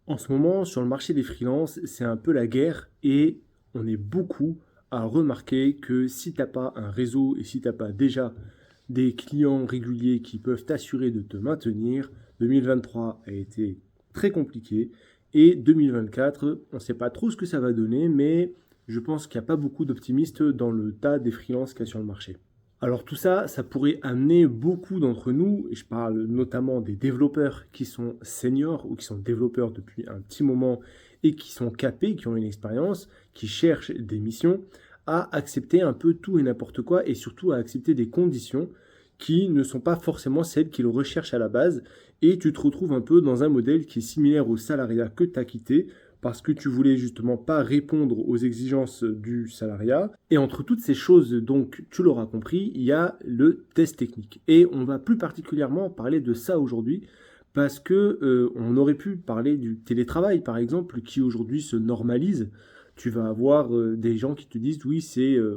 En ce moment, sur le marché des freelances, c'est un peu la guerre et on est beaucoup à remarquer que si tu n'as pas un réseau et si tu n'as pas déjà des clients réguliers qui peuvent t'assurer de te maintenir, 2023 a été très compliqué et 2024, on ne sait pas trop ce que ça va donner, mais je pense qu'il n'y a pas beaucoup d'optimistes dans le tas des freelances qu'il y a sur le marché. Alors tout ça, ça pourrait amener beaucoup d'entre nous, et je parle notamment des développeurs qui sont seniors ou qui sont développeurs depuis un petit moment et qui sont capés, qui ont une expérience, qui cherchent des missions, à accepter un peu tout et n'importe quoi et surtout à accepter des conditions qui ne sont pas forcément celles qu'ils recherchent à la base et tu te retrouves un peu dans un modèle qui est similaire au salariat que tu as quitté parce que tu voulais justement pas répondre aux exigences du salariat. Et entre toutes ces choses, donc, tu l'auras compris, il y a le test technique. Et on va plus particulièrement parler de ça aujourd'hui parce que on aurait pu parler du télétravail, par exemple, qui aujourd'hui se normalise. Tu vas avoir des gens qui te disent oui,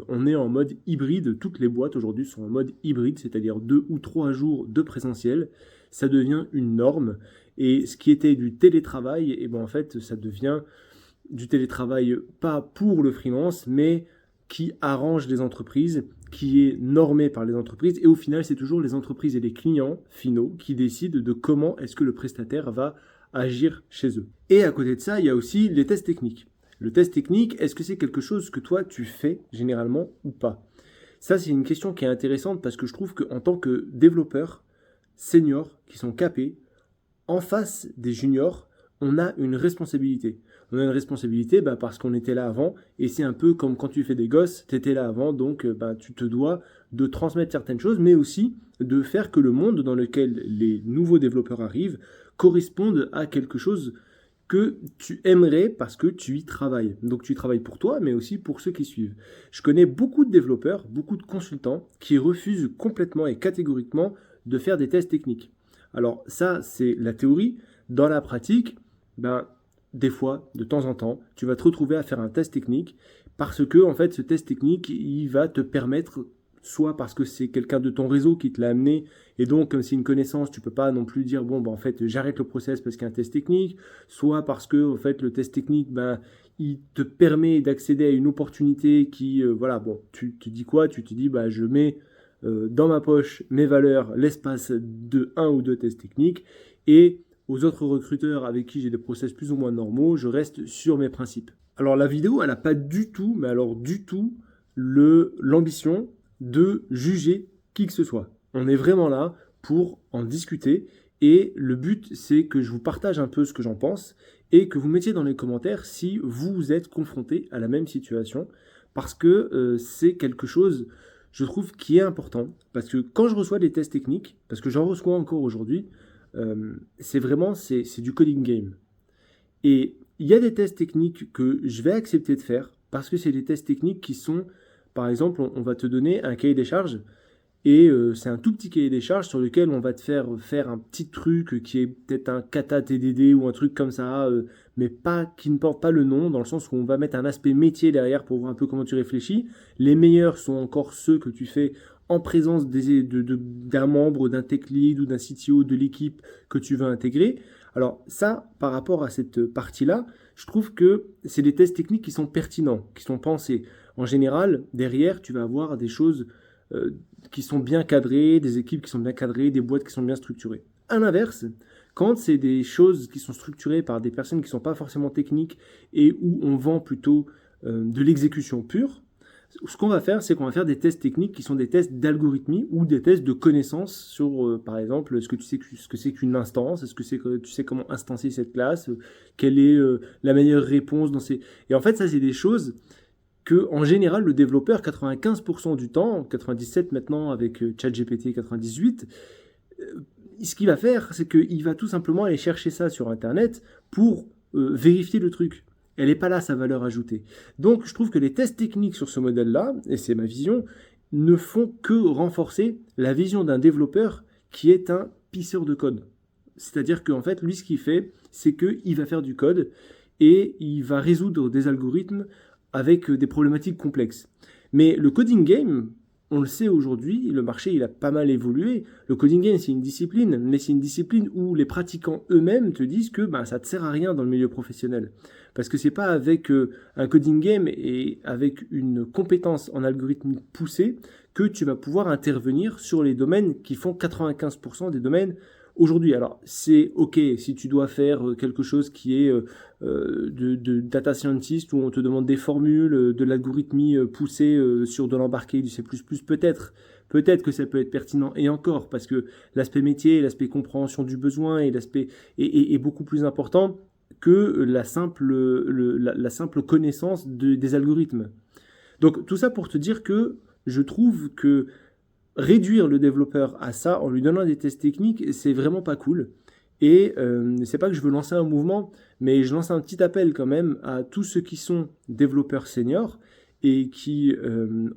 on est en mode hybride. Toutes les boîtes aujourd'hui sont en mode hybride, c'est-à-dire 2 ou 3 jours de présentiel. Ça devient une norme. Et ce qui était du télétravail, et ben en fait, ça devient du télétravail pas pour le freelance, mais qui arrange les entreprises, qui est normé par les entreprises. Et au final, c'est toujours les entreprises et les clients finaux qui décident de comment est-ce que le prestataire va agir chez eux. Et à côté de ça, il y a aussi les tests techniques. Le test technique, est-ce que c'est quelque chose que toi tu fais généralement ou pas? Ça, c'est une question qui est intéressante parce que je trouve qu'en tant que développeur senior qui sont capés, en face des juniors, on a une responsabilité. On a une responsabilité parce qu'on était là avant, et c'est un peu comme quand tu fais des gosses, tu étais là avant, donc tu te dois de transmettre certaines choses, mais aussi de faire que le monde dans lequel les nouveaux développeurs arrivent corresponde à quelque chose que tu aimerais parce que tu y travailles. Donc tu y travailles pour toi, mais aussi pour ceux qui suivent. Je connais beaucoup de développeurs, beaucoup de consultants qui refusent complètement et catégoriquement de faire des tests techniques. Alors ça, c'est la théorie. Dans la pratique, des fois, de temps en temps, tu vas te retrouver à faire un test technique parce que, en fait, ce test technique, il va te permettre, soit parce que c'est quelqu'un de ton réseau qui te l'a amené, et donc, comme c'est une connaissance, tu peux pas non plus dire, bon, en fait, j'arrête le process parce qu'il y a un test technique, soit parce que, en fait, le test technique, il te permet d'accéder à une opportunité qui, voilà, bon, tu te dis quoi? Tu te dis, je mets dans ma poche mes valeurs l'espace de un ou deux tests techniques et aux autres recruteurs avec qui j'ai des process plus ou moins normaux, je reste sur mes principes. Alors la vidéo, elle n'a pas du tout, mais alors du tout, l'ambition de juger qui que ce soit. On est vraiment là pour en discuter et le but, c'est que je vous partage un peu ce que j'en pense et que vous mettiez dans les commentaires si vous êtes confronté à la même situation parce que c'est quelque chose je trouve qui est important parce que quand je reçois des tests techniques, parce que j'en reçois encore aujourd'hui, c'est du coding game. Et il y a des tests techniques que je vais accepter de faire parce que c'est des tests techniques qui sont, par exemple, on va te donner un cahier des charges et c'est un tout petit cahier des charges sur lequel on va te faire un petit truc qui est peut-être un kata TDD ou un truc comme ça, mais pas qui ne porte pas le nom, dans le sens où on va mettre un aspect métier derrière pour voir un peu comment tu réfléchis. Les meilleurs sont encore ceux que tu fais en présence d'un membre, d'un tech lead ou d'un CTO de l'équipe que tu veux intégrer. Alors ça, par rapport à cette partie-là, je trouve que c'est des tests techniques qui sont pertinents, qui sont pensés. En général, derrière, tu vas avoir des choses qui sont bien cadrées, des équipes qui sont bien cadrées, des boîtes qui sont bien structurées. À l'inverse, quand c'est des choses qui sont structurées par des personnes qui ne sont pas forcément techniques et où on vend plutôt de l'exécution pure, ce qu'on va faire, c'est qu'on va faire des tests techniques qui sont des tests d'algorithmie ou des tests de connaissances sur, par exemple, est-ce que tu sais ce que c'est qu'une instance, est-ce que tu sais comment instancier cette classe, quelle est la meilleure réponse dans ces... Et en fait, ça, c'est des choses que, en général, le développeur, 95% du temps, 97 maintenant avec ChatGPT 98, ce qu'il va faire, c'est qu'il va tout simplement aller chercher ça sur Internet pour vérifier le truc. Elle n'est pas là, sa valeur ajoutée. Donc, je trouve que les tests techniques sur ce modèle-là, et c'est ma vision, ne font que renforcer la vision d'un développeur qui est un pisseur de code. C'est-à-dire qu'en fait, lui, ce qu'il fait, c'est qu'il va faire du code et il va résoudre des algorithmes avec des problématiques complexes. Mais le coding game, on le sait aujourd'hui, le marché il a pas mal évolué. Le coding game c'est une discipline, mais c'est une discipline où les pratiquants eux-mêmes te disent que ça ne te sert à rien dans le milieu professionnel. Parce que c'est pas avec un coding game et avec une compétence en algorithmique poussée que tu vas pouvoir intervenir sur les domaines qui font 95% des domaines aujourd'hui. Alors c'est ok si tu dois faire quelque chose qui est de data scientist où on te demande des formules, de l'algorithmie poussée sur de l'embarqué, du C++, peut-être que ça peut être pertinent et encore parce que l'aspect métier, l'aspect compréhension du besoin et l'aspect est beaucoup plus important que la simple connaissance des algorithmes. Donc tout ça pour te dire que je trouve que réduire le développeur à ça en lui donnant des tests techniques, c'est vraiment pas cool. Et c'est pas que je veux lancer un mouvement, mais je lance un petit appel quand même à tous ceux qui sont développeurs seniors et qui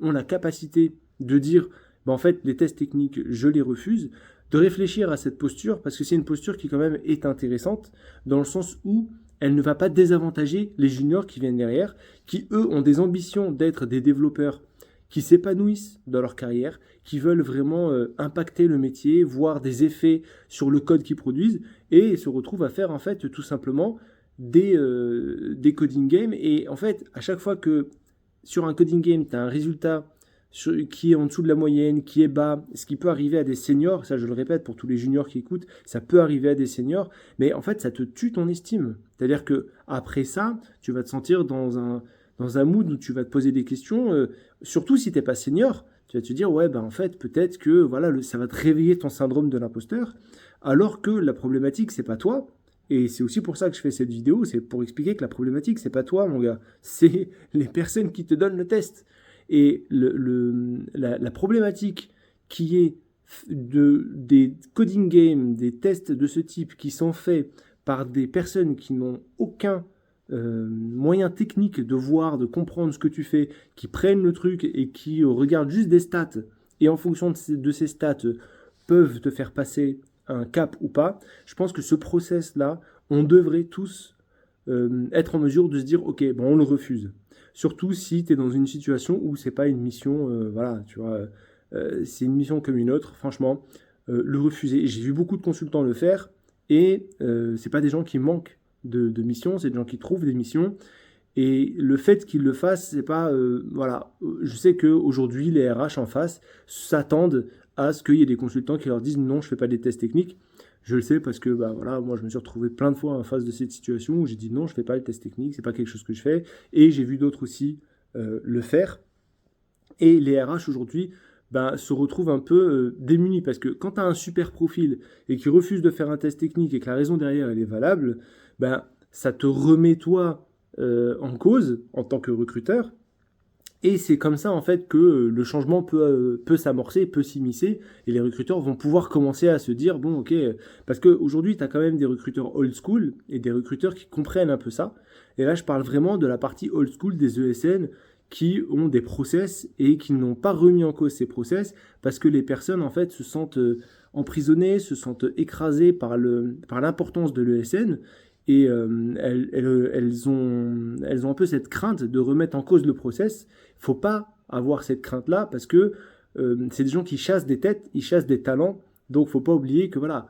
ont la capacité de dire en fait les tests techniques je les refuse, de réfléchir à cette posture parce que c'est une posture qui quand même est intéressante dans le sens où elle ne va pas désavantager les juniors qui viennent derrière, qui eux ont des ambitions d'être des développeurs qui s'épanouissent dans leur carrière, qui veulent vraiment impacter le métier, voir des effets sur le code qu'ils produisent et se retrouvent à faire en fait tout simplement des coding games. Et en fait, à chaque fois que sur un coding game, tu as un résultat qui est en dessous de la moyenne, qui est bas, ce qui peut arriver à des seniors, ça je le répète pour tous les juniors qui écoutent, ça peut arriver à des seniors, mais en fait ça te tue ton estime. C'est-à-dire que après ça, tu vas te sentir dans un mood où tu vas te poser des questions, surtout si tu n'es pas senior, tu vas te dire ouais en fait peut-être que voilà ça va te réveiller ton syndrome de l'imposteur, alors que la problématique c'est pas toi. Et c'est aussi pour ça que je fais cette vidéo, c'est pour expliquer que la problématique c'est pas toi mon gars, c'est les personnes qui te donnent le test. Et la problématique qui est des coding games, des tests de ce type qui sont faits par des personnes qui n'ont aucun moyen technique de voir, de comprendre ce que tu fais, qui prennent le truc et qui regardent juste des stats et en fonction de ces stats peuvent te faire passer un cap ou pas, je pense que ce process-là, on devrait tous être en mesure de se dire ok, on le refuse. Surtout si tu es dans une situation où c'est pas une mission, voilà, tu vois, c'est une mission comme une autre, franchement, le refuser. J'ai vu beaucoup de consultants le faire et c'est pas des gens qui manquent de missions, c'est des gens qui trouvent des missions. Et le fait qu'ils le fassent, c'est pas, voilà, je sais qu'aujourd'hui, les RH en face s'attendent à ce qu'il y ait des consultants qui leur disent non, je fais pas des tests techniques. Je le sais parce que voilà, moi je me suis retrouvé plein de fois en face de cette situation où j'ai dit non, je fais pas les tests techniques, c'est pas quelque chose que je fais. Et j'ai vu d'autres aussi le faire. Et les RH aujourd'hui se retrouvent un peu démunis parce que quand tu as un super profil et qu'ils refusent de faire un test technique et que la raison derrière elle est valable, ça te remet toi en cause en tant que recruteur. Et c'est comme ça en fait que le changement peut s'amorcer, peut s'immiscer, et les recruteurs vont pouvoir commencer à se dire bon ok, parce qu'aujourd'hui tu as quand même des recruteurs old school et des recruteurs qui comprennent un peu ça. Et là je parle vraiment de la partie old school des ESN qui ont des process et qui n'ont pas remis en cause ces process parce que les personnes en fait se sentent emprisonnées, se sentent écrasées par l'importance de l'ESN. Et elles ont un peu cette crainte de remettre en cause le process. Il ne faut pas avoir cette crainte-là parce que c'est des gens qui chassent des têtes, ils chassent des talents. Donc il ne faut pas oublier que voilà,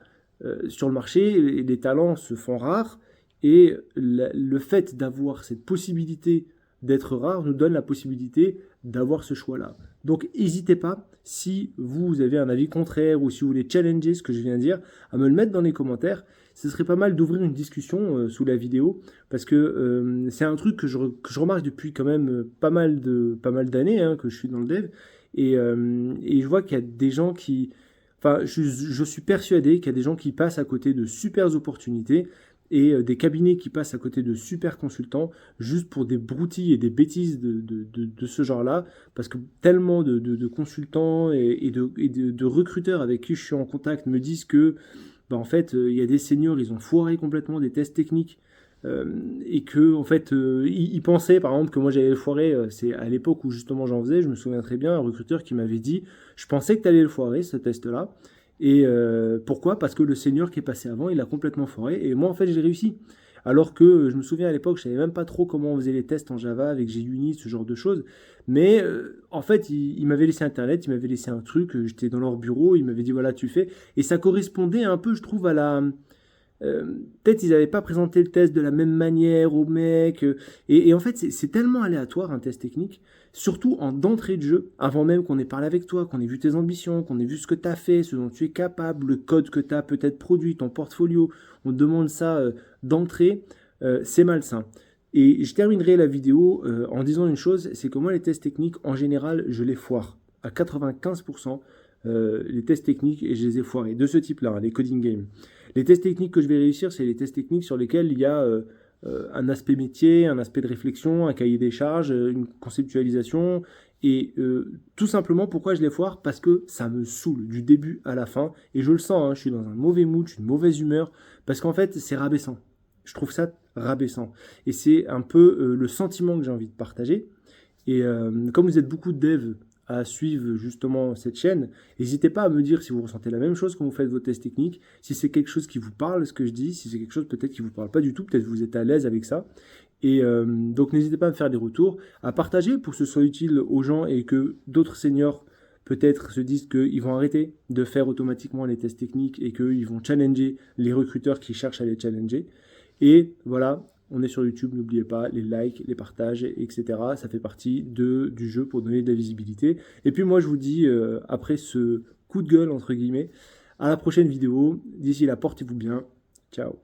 sur le marché, les talents se font rares et le fait d'avoir cette possibilité d'être rare nous donne la possibilité d'avoir ce choix-là. Donc n'hésitez pas, si vous avez un avis contraire ou si vous voulez challenger ce que je viens de dire, à me le mettre dans les commentaires. Ce serait pas mal d'ouvrir une discussion sous la vidéo parce que c'est un truc que je remarque depuis quand même pas mal d'années que je suis dans le dev et je vois qu'il y a des gens qui... Enfin, je suis persuadé qu'il y a des gens qui passent à côté de super opportunités et des cabinets qui passent à côté de super consultants juste pour des broutilles et des bêtises de ce genre-là, parce que tellement de consultants et de recruteurs avec qui je suis en contact me disent que en fait, il y a des seniors, ils ont foiré complètement des tests techniques et que en fait, ils pensaient par exemple que moi j'allais le foirer. C'est à l'époque où justement j'en faisais, je me souviens très bien, un recruteur qui m'avait dit je pensais que tu allais le foirer ce test-là. Et pourquoi? Parce que le senior qui est passé avant, il a complètement foiré. Et moi, en fait, j'ai réussi. Alors que je me souviens à l'époque, je savais même pas trop comment on faisait les tests en Java avec JUnit, ce genre de choses. Mais en fait, il m'avait laissé Internet, il m'avait laissé un truc, j'étais dans leur bureau, il m'avait dit voilà, tu fais. Et ça correspondait un peu, je trouve, à la... euh, peut-être ils n'avaient pas présenté le test de la même manière au mec. Et en fait, c'est tellement aléatoire un test technique, surtout en d'entrée de jeu, avant même qu'on ait parlé avec toi, qu'on ait vu tes ambitions, qu'on ait vu ce que tu as fait, ce dont tu es capable, le code que tu as peut-être produit, ton portfolio. On te demande ça d'entrée, c'est malsain. Et je terminerai la vidéo en disant une chose, c'est que moi les tests techniques, en général, je les foire à 95%. Les tests techniques et je les ai foirés de ce type-là, hein, les coding games. Les tests techniques que je vais réussir, c'est les tests techniques sur lesquels il y a un aspect métier, un aspect de réflexion, un cahier des charges, une conceptualisation. Et tout simplement, pourquoi je les foire? Parce que ça me saoule du début à la fin. Et je le sens, hein, je suis dans un mauvais mood, je suis une mauvaise humeur. Parce qu'en fait, c'est rabaissant. Je trouve ça rabaissant. Et c'est un peu le sentiment que j'ai envie de partager. Et comme vous êtes beaucoup de devs à suivre justement cette chaîne, n'hésitez pas à me dire si vous ressentez la même chose quand vous faites vos tests techniques, si c'est quelque chose qui vous parle, ce que je dis, si c'est quelque chose peut-être qui vous parle pas du tout, peut-être que vous êtes à l'aise avec ça. Et donc n'hésitez pas à me faire des retours, à partager pour que ce soit utile aux gens et que d'autres seniors peut-être se disent qu'ils vont arrêter de faire automatiquement les tests techniques et qu'ils vont challenger les recruteurs qui cherchent à les challenger. Et voilà, on est sur YouTube, n'oubliez pas les likes, les partages, etc. Ça fait partie du jeu pour donner de la visibilité. Et puis moi, je vous dis, après ce coup de gueule, entre guillemets, à la prochaine vidéo. D'ici là, portez-vous bien. Ciao.